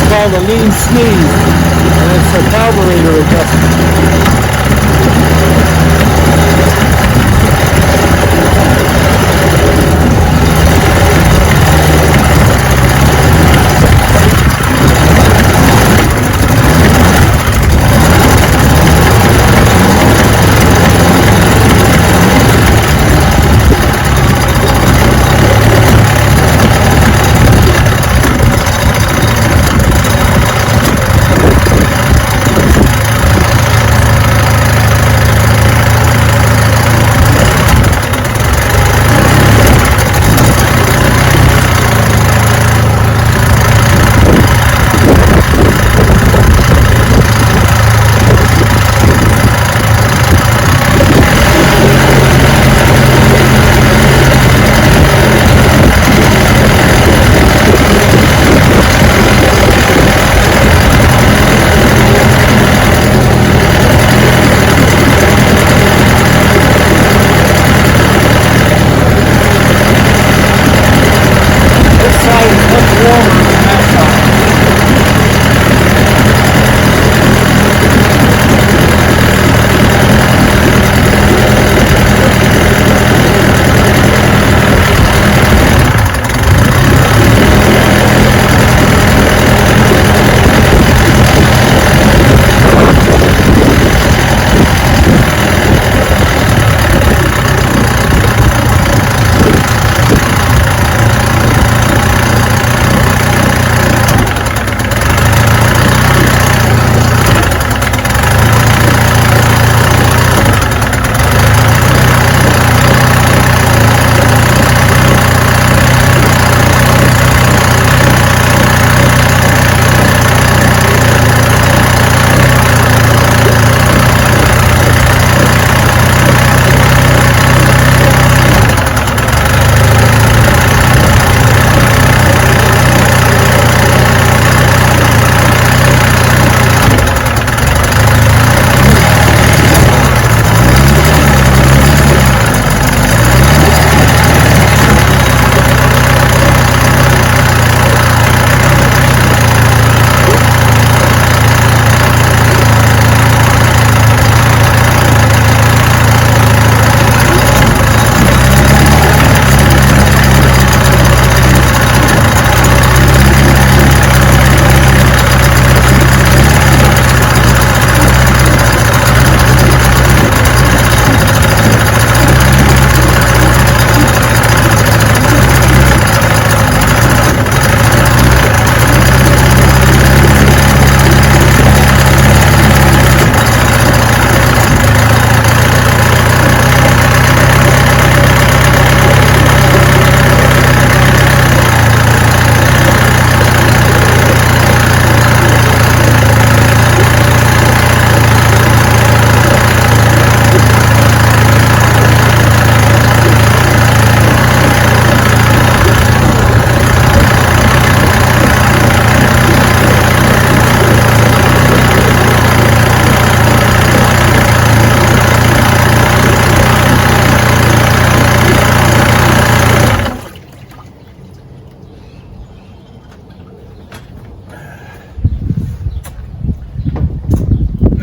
called a lean sneeze, and it's a carburetor adjustment.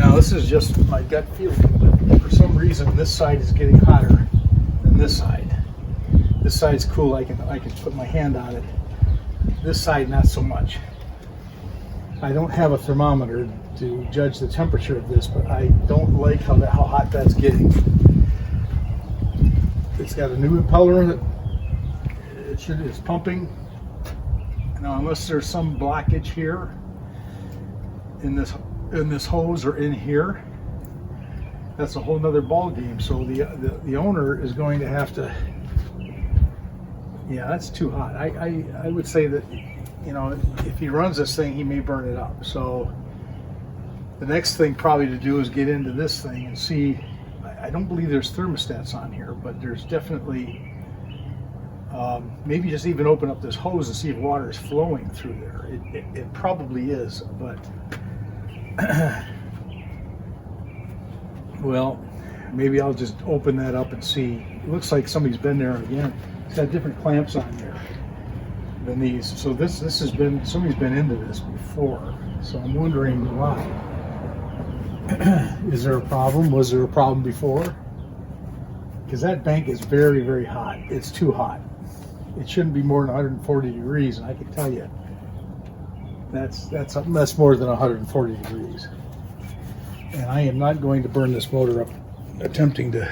Now this is just my gut feeling, but for some reason this side is getting hotter than this side. This side's cool, I can put my hand on it. This side not so much. I don't have a thermometer to judge the temperature of this, but I don't like how hot that's getting. It's got a new impeller in it. It's pumping. Now unless there's some blockage here in this hose or in here, that's a whole nother ball game. So the owner is going to have to, yeah, that's too hot. I would say that, you know, if he runs this thing, he may burn it up. So the next thing probably to do is get into this thing and see. I don't believe there's thermostats on here, but there's definitely, maybe just even open up this hose and see if water is flowing through there. It probably is, but well, maybe I'll just open that up and see. It looks like somebody's been there again. It's got different clamps on there than these. So this has been, somebody's been into this before. So I'm wondering why. Is there a problem? Was there a problem before? Because that bank is very, very hot. It's too hot. It shouldn't be more than 140 degrees, and I can tell you that's more than 140 degrees. And I am not going to burn this motor up attempting to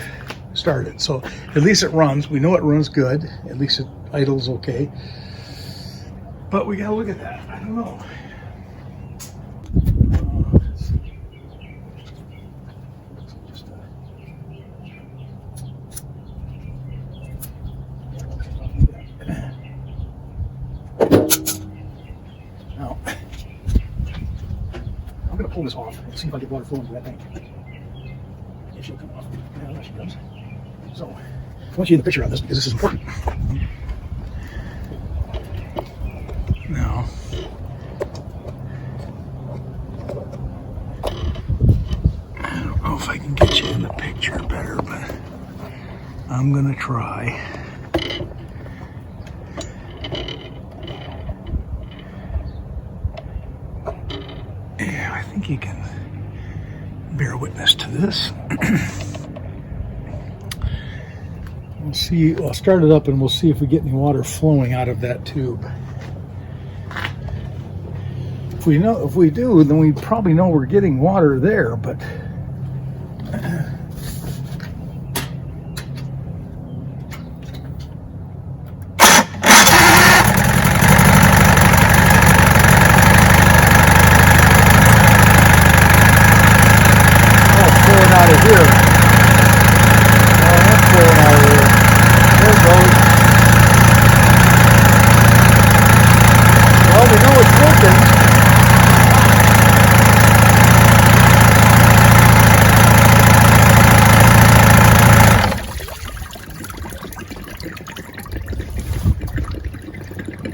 start it. So at least it runs. We know it runs good. At least it idles okay. But we gotta look at that. I don't know. Now, I'm gonna pull this off and see if I get water flowing through that tank. If she'll come off. Yeah, there she comes. So, I want you in the picture on this because this is important. Now, I don't know if I can get you in the picture better, but I'm gonna try. Yeah, I think you can bear witness to this. We'll see. I'll start it up and we'll see if we get any water flowing out of that tube. If we do, then we probably know we're getting water there, but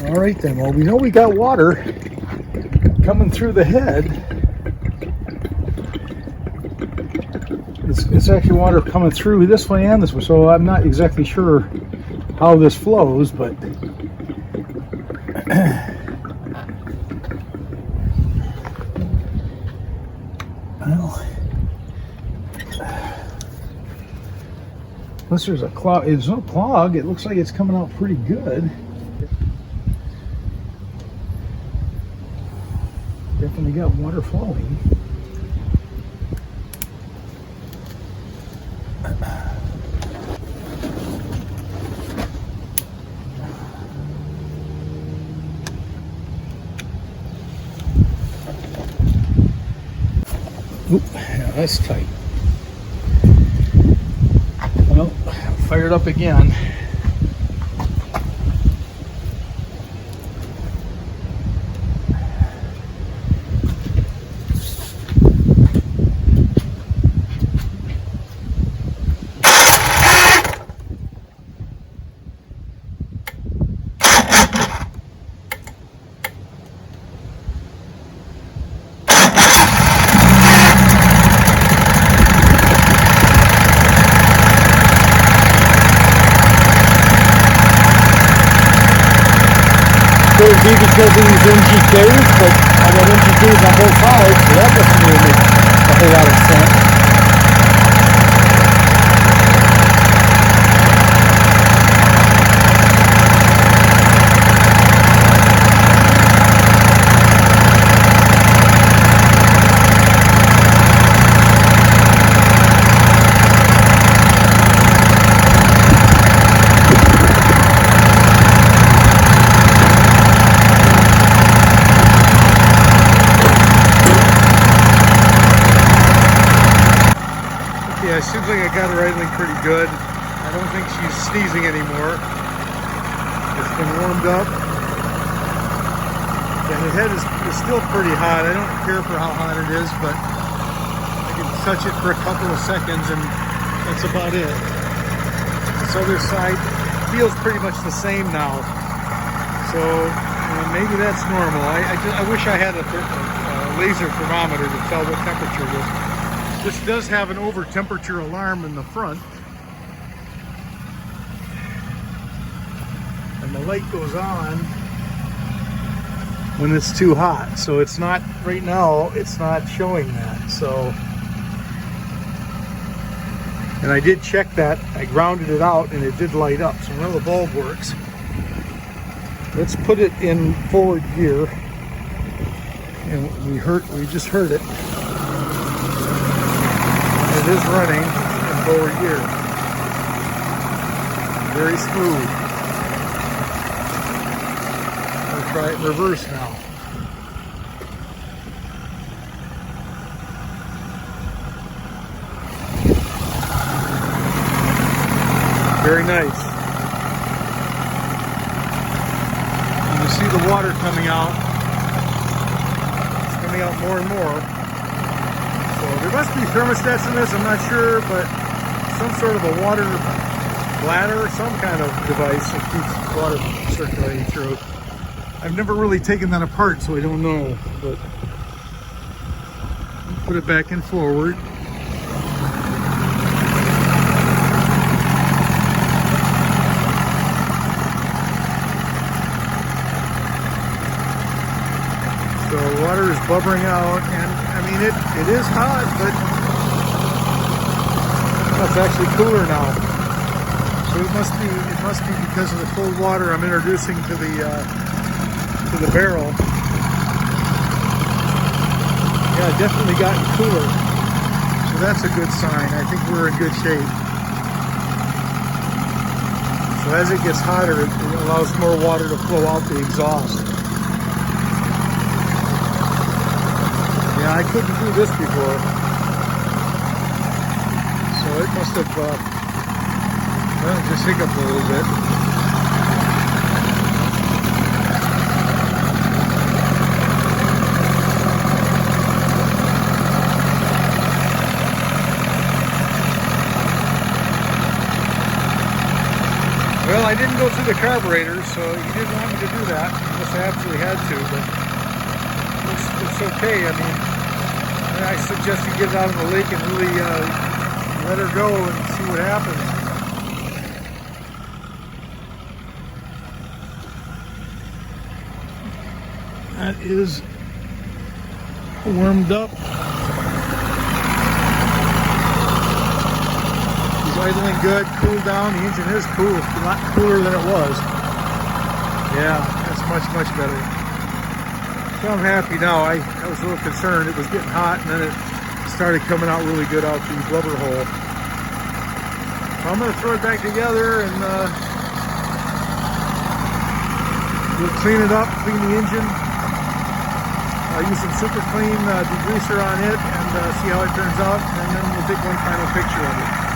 all right then. Well, we know we got water coming through the head. It's actually water coming through this way and this way, so I'm not exactly sure how this flows, but well, unless there's a clog, there's no clog. It looks like it's coming out pretty good. Definitely got water flowing. Oop, yeah, that's tight. Well, fire it up again. Could it be because of these NGKs, but I got NGKs on both sides, so that doesn't really make a whole lot of scent. Yeah, it seems like I got her idling pretty good. I don't think she's sneezing anymore. It's been warmed up. And the head is still pretty hot. I don't care for how hot it is, but I can touch it for a couple of seconds and that's about it. This other side feels pretty much the same now. So maybe that's normal. I wish I had a laser thermometer to tell what temperature it is. This does have an over temperature alarm in the front. And the light goes on when it's too hot. So it's not, right now, it's not showing that. So, and I did check that. I grounded it out and it did light up. So now the bulb works. Let's put it in forward gear. And we just heard it. It is running in forward gear. Very smooth. I'll try it in reverse now. Very nice. You see the water coming out. It's coming out more and more. So there must be thermostats in this, I'm not sure, but some sort of a water bladder, some kind of device that keeps water circulating through. I've never really taken that apart, so I don't know, but put it back in forward. So water is bubbling out, and I mean it is hot, but it's actually cooler now. So it must be because of the cold water I'm introducing to the barrel. Yeah, definitely gotten cooler. So that's a good sign. I think we're in good shape. So as it gets hotter, it allows more water to flow out the exhaust. Yeah, I couldn't do this before. So it must have, well, just hiccuped a little bit. Well, I didn't go through the carburetor, so he didn't want me to do that. Unless I absolutely had to, but it's okay. I mean, I suggest you get it out of the lake and really let her go and see what happens. That is warmed up. He's idling good, cooled down. The engine is cool, a lot cooler than it was. Yeah, that's much better. So I'm happy now. I was a little concerned. It was getting hot and then it started coming out really good out the blubber hole. So I'm going to throw it back together and we'll clean it up, clean the engine. I'll use some super clean degreaser on it and see how it turns out, and then we'll take one final picture of it.